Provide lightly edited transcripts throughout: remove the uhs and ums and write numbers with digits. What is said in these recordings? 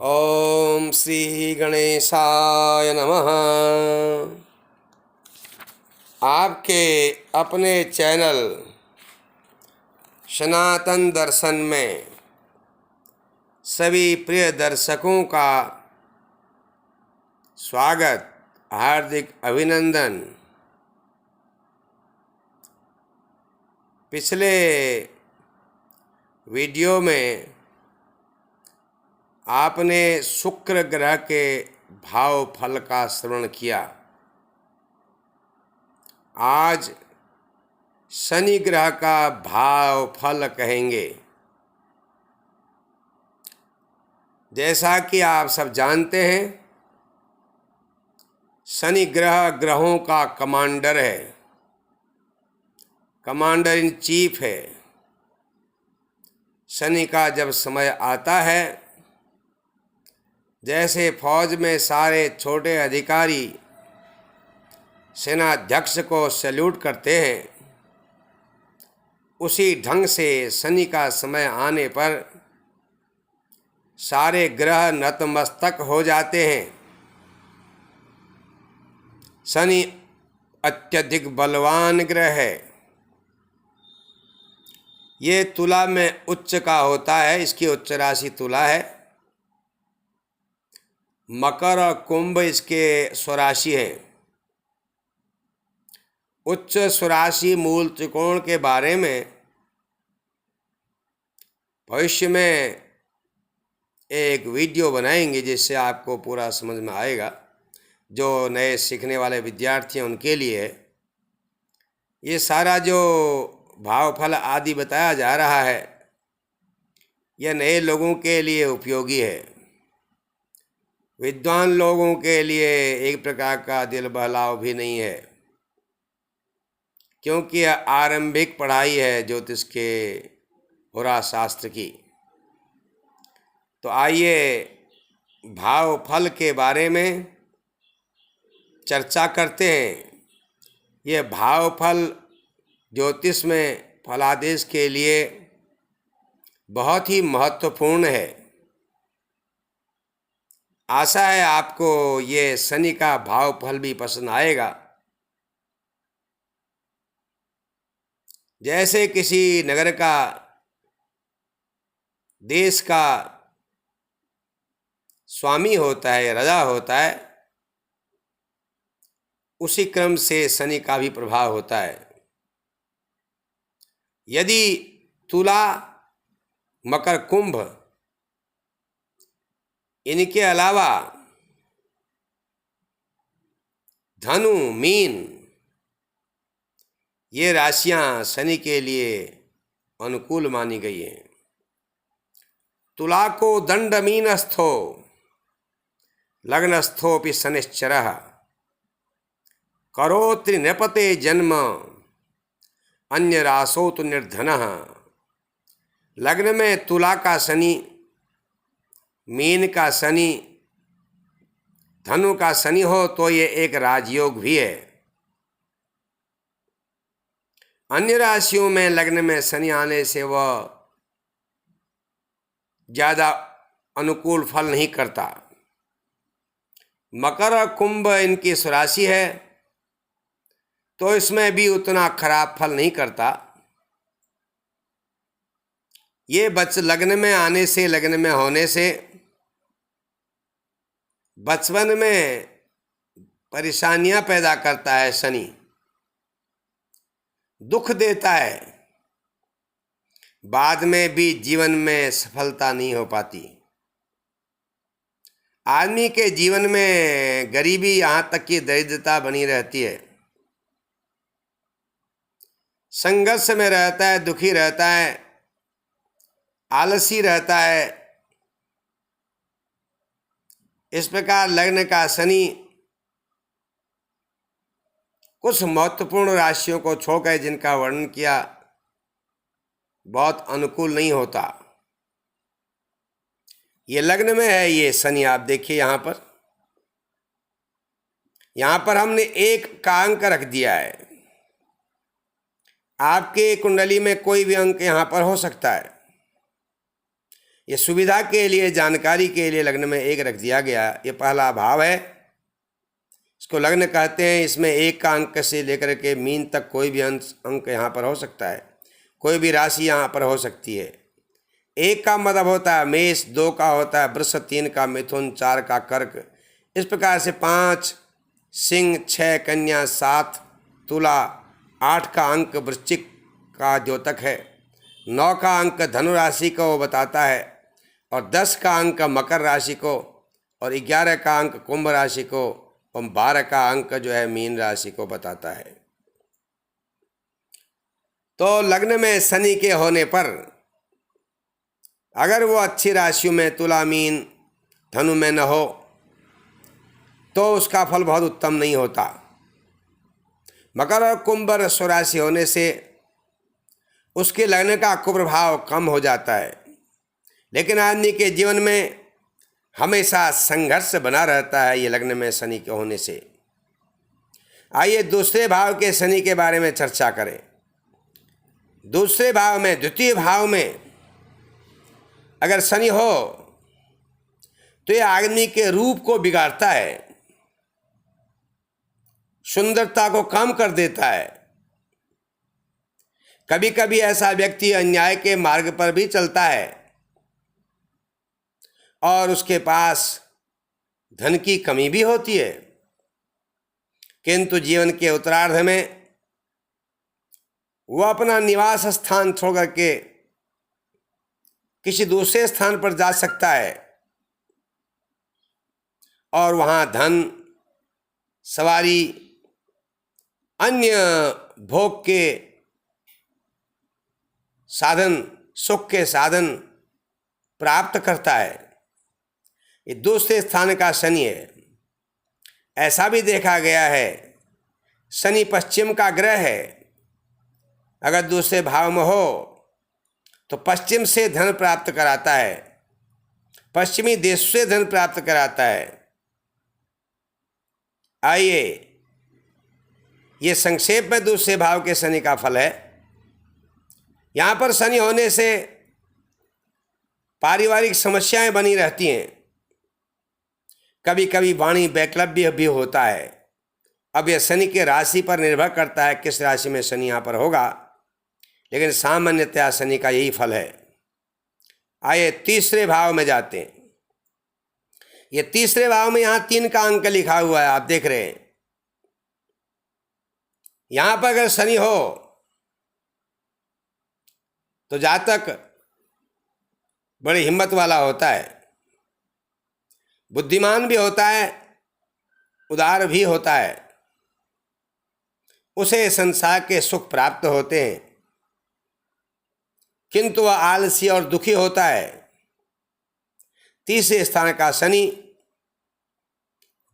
ओम श्री गणेशाय नमः। आपके अपने चैनल सनातन दर्शन में सभी प्रिय दर्शकों का स्वागत, हार्दिक अभिनंदन। पिछले वीडियो में आपने शुक्र ग्रह के भाव फल का श्रवण किया। आज शनि ग्रह का भाव फल कहेंगे। जैसा कि आप सब जानते हैं, शनि ग्रह ग्रहों का कमांडर है, कमांडर इन चीफ है। शनि का जब समय आता है, जैसे फौज में सारे छोटे अधिकारी सेनाध्यक्ष को सैल्यूट करते हैं, उसी ढंग से शनि का समय आने पर सारे ग्रह नतमस्तक हो जाते हैं। शनि अत्यधिक बलवान ग्रह है। ये तुला में उच्च का होता है, इसकी उच्च राशि तुला है। मकर और कुंभ इसके स्वराशि हैं। उच्च स्वराशि मूल त्रिकोण के बारे में भविष्य में एक वीडियो बनाएंगे, जिससे आपको पूरा समझ में आएगा। जो नए सीखने वाले विद्यार्थी हैं उनके लिए ये सारा जो भावफल आदि बताया जा रहा है, यह नए लोगों के लिए उपयोगी है। विद्वान लोगों के लिए एक प्रकार का दिल बहलाव भी नहीं है, क्योंकि यह आरंभिक पढ़ाई है ज्योतिष के होरा शास्त्र की। तो आइए भाव फल के बारे में चर्चा करते हैं। ये भाव फल ज्योतिष में फलादेश के लिए बहुत ही महत्वपूर्ण है। आशा है आपको ये शनि का भाव फल भी पसंद आएगा। जैसे किसी नगर का, देश का स्वामी होता है, राजा होता है, उसी क्रम से शनि का भी प्रभाव होता है। यदि तुला, मकर, कुंभ, इनके अलावा धनु, मीन, ये राशियां शनि के लिए अनुकूल मानी गई हैं। तुला को दंड मीनस्थो लग्नस्थोपि शनिश्चरः करोति नृपते जन्म अन्य रासो तो निर्धनः। लग्न में तुला का शनि, मीन का शनि, धनु का शनि हो तो ये एक राजयोग भी है। अन्य राशियों में लग्न में शनि आने से वह ज़्यादा अनुकूल फल नहीं करता। मकर और कुंभ इनकी स्वराशि है, तो इसमें भी उतना खराब फल नहीं करता। ये लग्न में आने से, लग्न में होने से बचपन में परेशानियां पैदा करता है। शनि दुख देता है, बाद में भी जीवन में सफलता नहीं हो पाती। आदमी के जीवन में गरीबी, यहाँ तक कि दरिद्रता बनी रहती है। संघर्ष में रहता है, दुखी रहता है, आलसी रहता है। इस प्रकार लग्न का शनि कुछ महत्वपूर्ण राशियों को छोड़कर, जिनका वर्णन किया, बहुत अनुकूल नहीं होता। ये लग्न में है ये शनि। आप देखिए यहाँ पर हमने 1 का अंक रख दिया है। आपके कुंडली में कोई भी अंक यहाँ पर हो सकता है। ये सुविधा के लिए, जानकारी के लिए लग्न में एक रख दिया गया। ये पहला भाव है, इसको लग्न कहते हैं। इसमें एक का अंक से लेकर के मीन तक कोई भी अंक यहाँ पर हो सकता है, कोई भी राशि यहाँ पर हो सकती है। एक का मतलब होता है मेष, दो का होता है वृष, तीन का मिथुन, चार का कर्क, इस प्रकार से 5 सिंह, 6 कन्या, 7 तुला, 8 का अंक वृश्चिक का द्योतक है, 9 का अंक धनु राशि को बताता है, और 10 का अंक मकर राशि को, और 11 का अंक कुंभ राशि को, और 12 का अंक जो है मीन राशि को बताता है। तो लग्न में शनि के होने पर अगर वो अच्छी राशियों में तुला, मीन, धनु में न हो तो उसका फल बहुत उत्तम नहीं होता। मकर और कुंभ स्वराशि होने से उसके लगने का कुप्रभाव कम हो जाता है, लेकिन आदमी के जीवन में हमेशा संघर्ष बना रहता है ये लग्न में शनि के होने से। आइए दूसरे भाव के शनि के बारे में चर्चा करें। दूसरे भाव में, द्वितीय भाव में अगर शनि हो तो ये आदमी के रूप को बिगाड़ता है, सुंदरता को कम कर देता है। कभी कभी ऐसा व्यक्ति अन्याय के मार्ग पर भी चलता है और उसके पास धन की कमी भी होती है, किंतु जीवन के उत्तरार्ध में वह अपना निवास स्थान छोड़ करके किसी दूसरे स्थान पर जा सकता है और वहाँ धन, सवारी, अन्य भोग के साधन, सुख के साधन प्राप्त करता है। ये दूसरे स्थान का शनि है। ऐसा भी देखा गया है, शनि पश्चिम का ग्रह है, अगर दूसरे भाव में हो तो पश्चिम से धन प्राप्त कराता है, पश्चिमी देश से धन प्राप्त कराता है। आइए ये संक्षेप में दूसरे भाव के शनि का फल है। यहाँ पर शनि होने से पारिवारिक समस्याएं बनी रहती हैं, कभी कभी वाणी वैकल्प्य भी होता है। अब यह शनि के राशि पर निर्भर करता है किस राशि में शनि यहाँ पर होगा, लेकिन सामान्यतया शनि का यही फल है। आइए तीसरे भाव में जाते हैं। ये तीसरे भाव में यहाँ 3 का अंक लिखा हुआ है, आप देख रहे हैं। यहाँ पर अगर शनि हो तो जातक बड़ी हिम्मत वाला होता है, बुद्धिमान भी होता है, उदार भी होता है, उसे संसार के सुख प्राप्त होते हैं, किंतु वह आलसी और दुखी होता है। तीसरे स्थान का शनि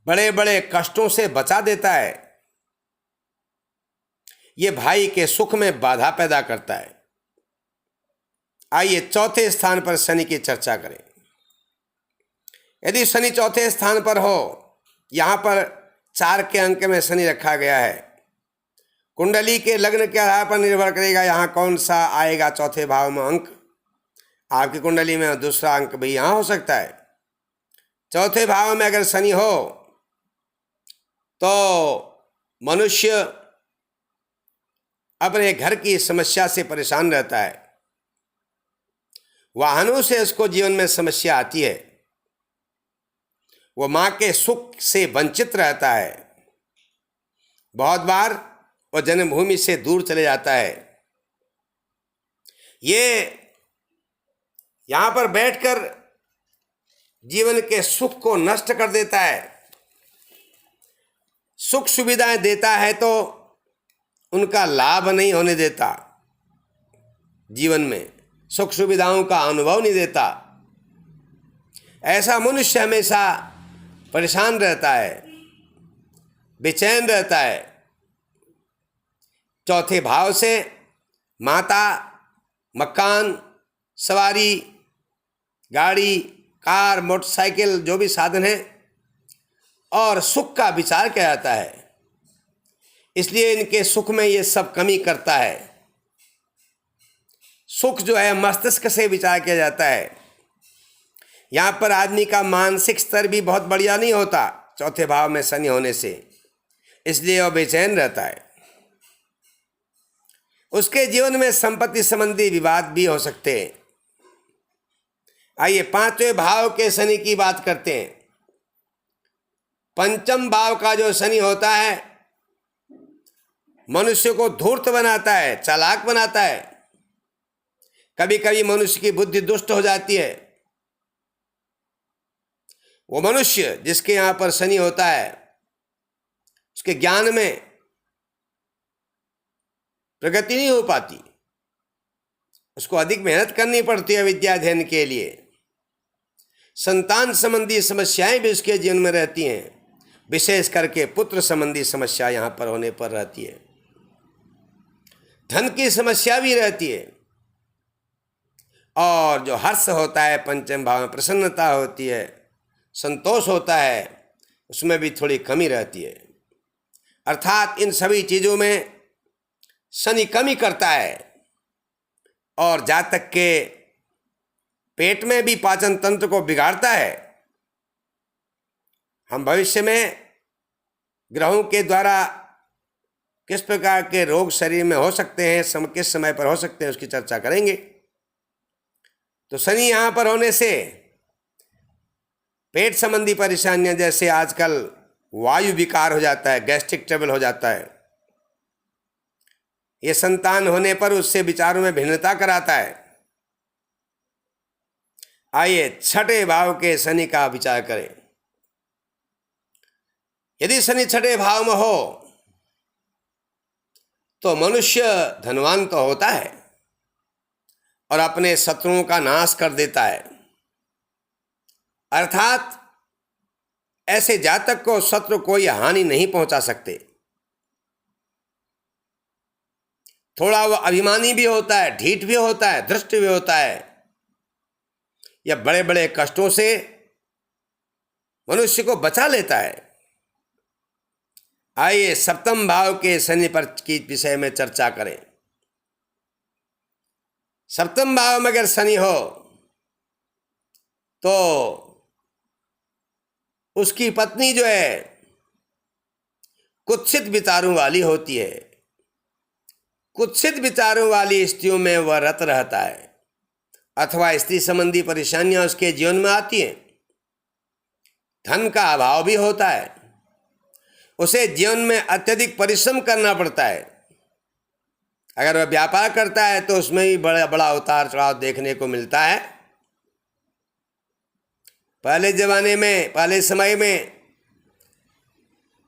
बड़े बड़े कष्टों से बचा देता है, ये भाई के सुख में बाधा पैदा करता है। आइए चौथे स्थान पर शनि की चर्चा करें। यदि शनि चौथे स्थान पर हो, यहाँ पर 4 के अंक में शनि रखा गया है, कुंडली के लग्न के आधार पर निर्भर करेगा यहाँ कौन सा आएगा चौथे भाव में अंक। आपकी कुंडली में दूसरा अंक भी यहाँ हो सकता है। चौथे भाव में अगर शनि हो तो मनुष्य अपने घर की समस्या से परेशान रहता है, वाहनों से उसको जीवन में समस्या आती है, वो माँ के सुख से वंचित रहता है, बहुत बार वो जन्मभूमि से दूर चले जाता है। ये यहाँ पर बैठकर जीवन के सुख को नष्ट कर देता है। सुख सुविधाएं देता है तो उनका लाभ नहीं होने देता, जीवन में सुख सुविधाओं का अनुभव नहीं देता। ऐसा मनुष्य हमेशा परेशान रहता है, बेचैन रहता है। चौथे भाव से माता, मकान, सवारी, गाड़ी, कार, मोटरसाइकिल, जो भी साधन है, और सुख का विचार किया जाता है, इसलिए इनके सुख में ये सब कमी करता है। सुख जो है मस्तिष्क से विचार किया जाता है, यहाँ पर आदमी का मानसिक स्तर भी बहुत बढ़िया नहीं होता चौथे भाव में शनि होने से, इसलिए वह बेचैन रहता है। उसके जीवन में संपत्ति संबंधी विवाद भी हो सकते हैं। आइए पांचवें भाव के शनि की बात करते हैं। पंचम भाव का जो शनि होता है मनुष्य को धूर्त बनाता है, चालाक बनाता है। कभी कभी मनुष्य की बुद्धि दुष्ट हो जाती है। वो मनुष्य जिसके यहाँ पर शनि होता है उसके ज्ञान में प्रगति नहीं हो पाती, उसको अधिक मेहनत करनी पड़ती है विद्या अध्ययन के लिए। संतान संबंधी समस्याएं भी उसके जीवन में रहती हैं, विशेष करके पुत्र संबंधी समस्या यहाँ पर होने पर रहती है। धन की समस्या भी रहती है, और जो हर्ष होता है पंचम भाव में, प्रसन्नता होती है, संतोष होता है, उसमें भी थोड़ी कमी रहती है। अर्थात इन सभी चीज़ों में शनि कमी करता है, और जातक के पेट में भी पाचन तंत्र को बिगाड़ता है। हम भविष्य में ग्रहों के द्वारा किस प्रकार के रोग शरीर में हो सकते हैं, किस समय पर हो सकते हैं, उसकी चर्चा करेंगे। तो शनि यहाँ पर होने से पेट संबंधी परेशानियां, जैसे आजकल वायु विकार हो जाता है, गैस्ट्रिक ट्रबल हो जाता है, ये संतान होने पर उससे विचारों में भिन्नता कराता है। आइए छठे भाव के शनि का विचार करें। यदि शनि छठे भाव में हो तो मनुष्य धनवान तो होता है और अपने शत्रुओं का नाश कर देता है। अर्थात ऐसे जातक को शत्रु कोई हानि नहीं पहुंचा सकते। थोड़ा वह अभिमानी भी होता है, ढीठ भी होता है, धृष्ट भी होता है। यह बड़े बड़े कष्टों से मनुष्य को बचा लेता है। आइए सप्तम भाव के शनि पर की विषय में चर्चा करें। सप्तम भाव में अगर शनि हो तो उसकी पत्नी जो है कुत्सित विचारों वाली होती है। कुत्सित विचारों वाली स्त्रियों में वह रत रहता है, अथवा स्त्री संबंधी परेशानियां उसके जीवन में आती हैं। धन का अभाव भी होता है, उसे जीवन में अत्यधिक परिश्रम करना पड़ता है। अगर वह व्यापार करता है तो उसमें भी बड़ा बड़ा उतार चढ़ाव देखने को मिलता है। पहले जमाने में, पहले समय में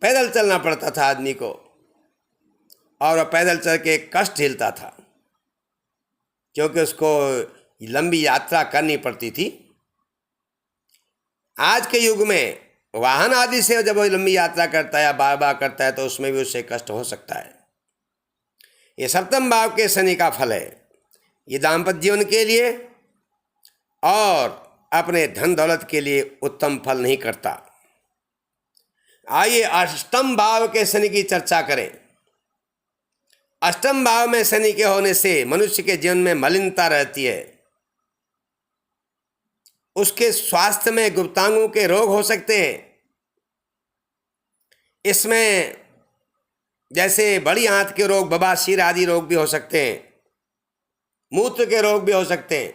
पैदल चलना पड़ता था आदमी को, और वह पैदल चल के कष्ट झेलता था, क्योंकि उसको लंबी यात्रा करनी पड़ती थी। आज के युग में वाहन आदि से जब वो लंबी यात्रा करता है या बार बार करता है तो उसमें भी उससे कष्ट हो सकता है। ये सप्तम भाव के शनि का फल है। ये दाम्पत्य जीवन के लिए और अपने धन दौलत के लिए उत्तम फल नहीं करता। आइए अष्टम भाव के शनि की चर्चा करें। अष्टम भाव में शनि के होने से मनुष्य के जीवन में मलिनता रहती है। उसके स्वास्थ्य में गुप्तांगों के रोग हो सकते हैं। इसमें जैसे बड़ी आंत के रोग, बवासीर आदि रोग भी हो सकते हैं, मूत्र के रोग भी हो सकते हैं।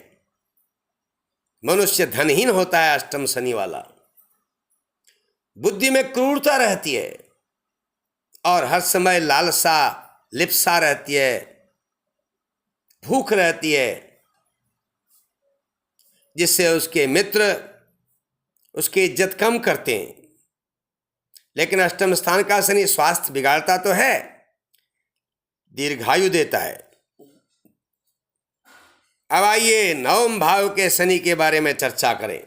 मनुष्य धनहीन होता है अष्टम शनि वाला। बुद्धि में क्रूरता रहती है और हर समय लालसा, लिप्सा रहती है, भूख रहती है, जिससे उसके मित्र उसकी इज्जत कम करते हैं। लेकिन अष्टम स्थान का शनि स्वास्थ्य बिगाड़ता तो है, दीर्घायु देता है। अब आइए नवम भाव के शनि के बारे में चर्चा करें।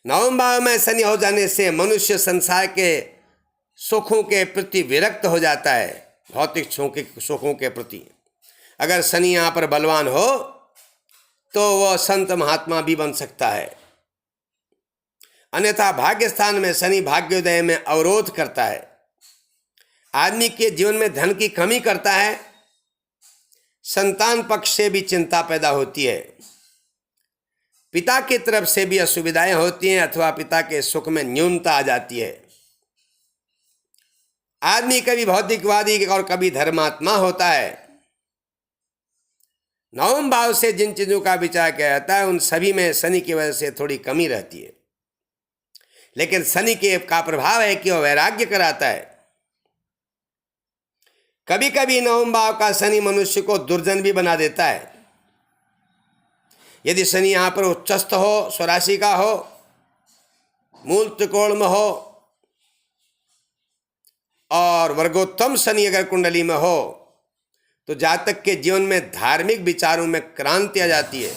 नवम भाव में शनि हो जाने से मनुष्य संसार के सुखों के प्रति विरक्त हो जाता है, भौतिक सुखों के प्रति। अगर शनि यहाँ पर बलवान हो तो वह संत महात्मा भी बन सकता है। अन्यथा भाग्य स्थान में शनि भाग्योदय में अवरोध करता है, आदमी के जीवन में धन की कमी करता है, संतान पक्ष से भी चिंता पैदा होती है। पिता की तरफ से भी असुविधाएं होती हैं अथवा पिता के सुख में न्यूनता आ जाती है। आदमी कभी भौतिकवादी और कभी धर्मात्मा होता है। नवम भाव से जिन चीजों का विचार किया जाता है उन सभी में शनि की वजह से थोड़ी कमी रहती है, लेकिन शनि के का प्रभाव है कि वह वैराग्य कराता है। कभी कभी नवम भाव का शनि मनुष्य को दुर्जन भी बना देता है। यदि शनि यहां पर उच्चस्थ हो, स्वराशि का हो, मूल त्रिकोण में हो और वर्गोत्तम शनि अगर कुंडली में हो तो जातक के जीवन में धार्मिक विचारों में क्रांति आ जाती है।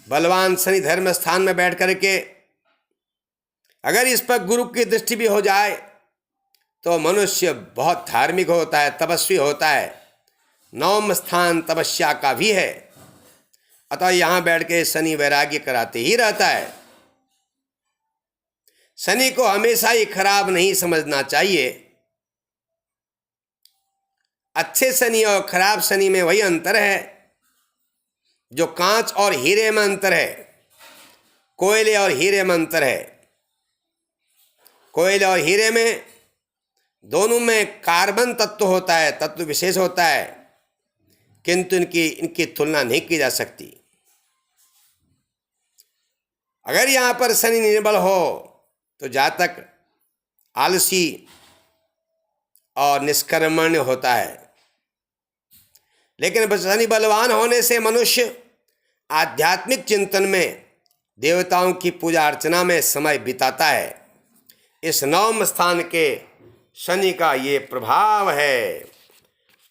बलवान शनि धर्म स्थान में बैठ करके अगर इस पर गुरु की दृष्टि भी हो जाए तो मनुष्य बहुत धार्मिक होता है, तपस्वी होता है। नवम स्थान तपस्या का भी है, अतः यहां बैठ के शनि वैराग्य कराते ही रहता है। शनि को हमेशा ही खराब नहीं समझना चाहिए। अच्छे शनि और खराब शनि में वही अंतर है जो कांच और हीरे में अंतर है, कोयले और हीरे में अंतर है। कोयले और हीरे में दोनों में कार्बन तत्व होता है, तत्व विशेष होता है, किंतु इनकी तुलना नहीं की जा सकती। अगर यहां पर शनि निर्बल हो तो जातक आलसी और निष्कर्मण्य होता है, लेकिन शनि बलवान होने से मनुष्य आध्यात्मिक चिंतन में, देवताओं की पूजा अर्चना में समय बिताता है। इस नवम स्थान के शनि का ये प्रभाव है।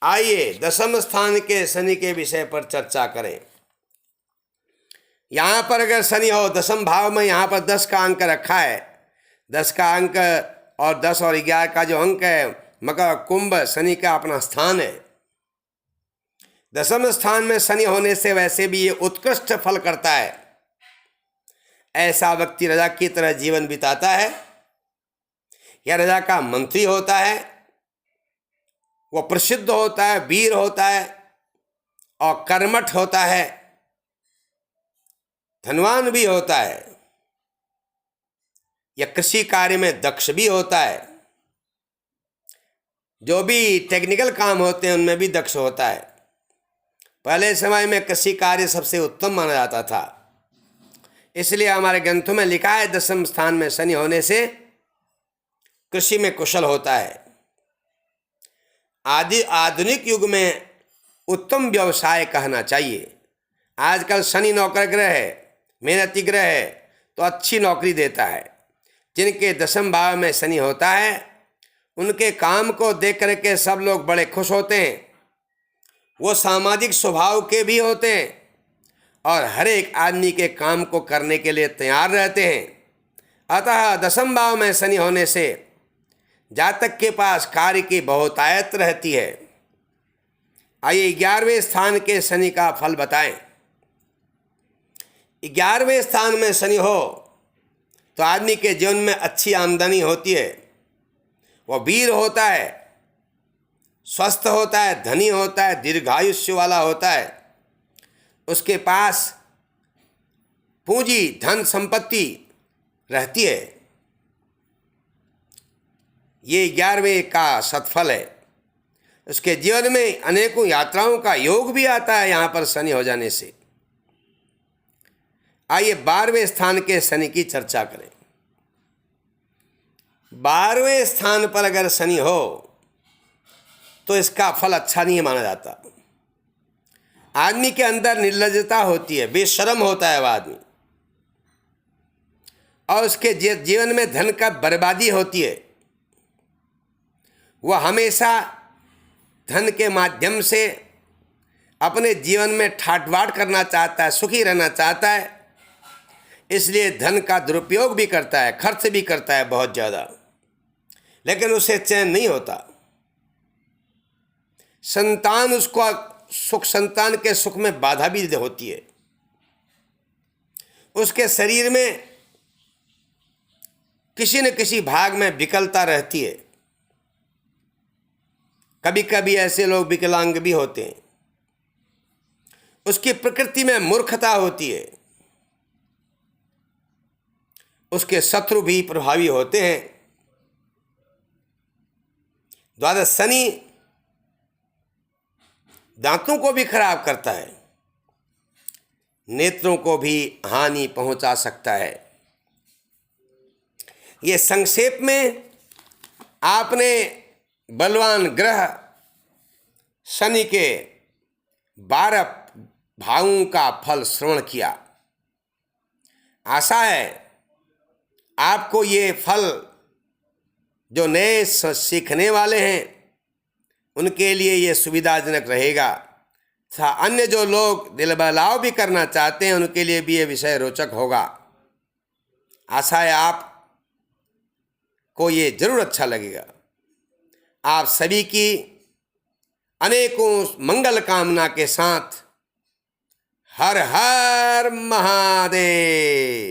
आइए दसम स्थान के शनि के विषय पर चर्चा करें। यहाँ पर अगर शनि हो दसम भाव में, यहाँ पर 10 का अंक रखा है, 10 का अंक और 10 और 11 का जो अंक है, मकर कुंभ शनि का अपना स्थान है। दसम स्थान में शनि होने से वैसे भी ये उत्कृष्ट फल करता है। ऐसा व्यक्ति राजा की तरह जीवन बिताता है या राजा का मंत्री होता है, वो प्रसिद्ध होता है, वीर होता है और कर्मठ होता है, धनवान भी होता है या कृषि कार्य में दक्ष भी होता है। जो भी टेक्निकल काम होते हैं उनमें भी दक्ष होता है। पहले समय में कृषि कार्य सबसे उत्तम माना जाता था, इसलिए हमारे ग्रंथों में लिखा है दसम स्थान में शनि होने से कृषि में कुशल होता है। आधुनिक युग में उत्तम व्यवसाय कहना चाहिए। आजकल शनि नौकर ग्रह है, मेहनती ग्रह है, तो अच्छी नौकरी देता है। जिनके दसम भाव में शनि होता है उनके काम को देख करके सब लोग बड़े खुश होते हैं। वो सामाजिक स्वभाव के भी होते हैं और हर एक आदमी के काम को करने के लिए तैयार रहते हैं। अतः दसम भाव में शनि होने से जातक के पास कार्य की बहुतायत रहती है। आइए 11वें स्थान के शनि का फल बताएं। 11वें स्थान में शनि हो तो आदमी के जीवन में अच्छी आमदनी होती है। वह वीर होता है, स्वस्थ होता है, धनी होता है, दीर्घायुष्य वाला होता है। उसके पास पूंजी, धन, संपत्ति रहती है। ये 11वें का सत्फल है। उसके जीवन में अनेकों यात्राओं का योग भी आता है यहाँ पर शनि हो जाने से। आइए 12वें स्थान के शनि की चर्चा करें। 12वें स्थान पर अगर शनि हो तो इसका फल अच्छा नहीं माना जाता। आदमी के अंदर निर्लज्जता होती है, बेशर्म होता है वह आदमी, और उसके जीवन में धन का बर्बादी होती है। वह हमेशा धन के माध्यम से अपने जीवन में ठाट-बाट करना चाहता है, सुखी रहना चाहता है, इसलिए धन का दुरुपयोग भी करता है, खर्च भी करता है बहुत ज़्यादा, लेकिन उसे चैन नहीं होता। संतान उसको सुख, संतान के सुख में बाधा भी होती है। उसके शरीर में किसी न किसी भाग में विकलता रहती है। कभी कभी ऐसे लोग विकलांग भी होते हैं। उसकी प्रकृति में मूर्खता होती है, उसके शत्रु भी प्रभावी होते हैं। द्वादश शनि दांतों को भी खराब करता है, नेत्रों को भी हानि पहुंचा सकता है। ये संक्षेप में आपने बलवान ग्रह शनि के 12 भावों का फल श्रवण किया। आशा है आपको ये फल जो नए सीखने वाले हैं उनके लिए ये सुविधाजनक रहेगा, तथा अन्य जो लोग दिल बहलाव भी करना चाहते हैं उनके लिए भी ये विषय रोचक होगा। आशा है आप को ये जरूर अच्छा लगेगा। आप सभी की अनेकों मंगल कामना के साथ हर हर महादेव।